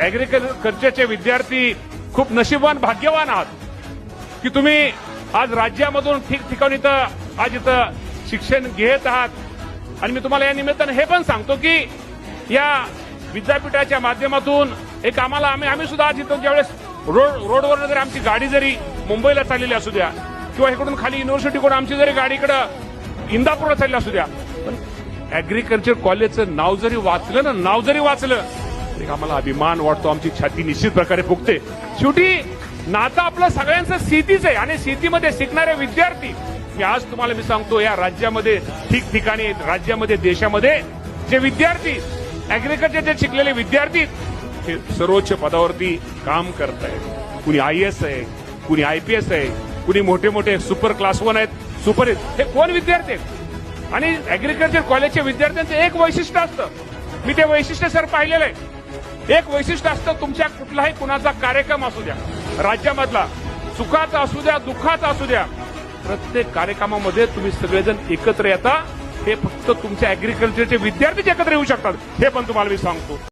ऍग्रिकल्चरचे विद्यार्थी खूप नशीबवान भाग्यवान आहात की तुम्ही आज राज्यामधून ठिकठिकाणी आज इथं शिक्षण घेत आहात। आणि मी तुम्हाला या निमित्तानं हे पण सांगतो की या विद्यापीठाच्या माध्यमातून एक आम्ही सुद्धा आज इथं ज्यावेळेस रोडवर जरी आमची गाडी जरी मुंबईला चाललेली असू द्या किंवा इकडून खाली युनिव्हर्सिटीकडून आमची जरी गाडी इकडं इंदापूरला चालली असू द्या, पण ऍग्रिकल्चर कॉलेजचं नाव जरी वाचलं तरी आम्हाला अभिमान वाटतो, आमची छाती निश्चित प्रकारे फुगते। शेवटी नातं आपलं सगळ्यांचं शेतीच आहे आणि शेतीमध्ये शिकणारे विद्यार्थी आज तुम्हाला मी सांगतो या राज्यामध्ये ठिकठिकाणी राज्यामध्ये देशामध्ये जे विद्यार्थी ऍग्रिकल्चरचे शिकलेले विद्यार्थी हे सर्वोच्च पदावरती काम करत आहेत। कुणी IAS आहे, कुणी IPS आहे, कुणी मोठे मोठे सुपर क्लास 1 आहेत, सुपर हे कोण विद्यार्थी आहेत। आणि ऍग्रिकल्चर कॉलेजच्या विद्यार्थ्यांचं एक वैशिष्ट्य असतं, मी ते वैशिष्ट्य सर पाहिलेलं आहे। एक वैशिष्ट्य असतं, तुमच्या कुठलाही कुणाचा कार्यक्रम असू द्या राज्यामधला, सुखाचा असू द्या दुःखाचा असू द्या, प्रत्येक कार्यक्रमामध्ये तुम्ही सगळेजण एकत्र येता। हे फक्त तुमच्या ऍग्रिकल्चरचे विद्यार्थीच एकत्र येऊ शकतात, हे पण तुम्हाला मी सांगतो।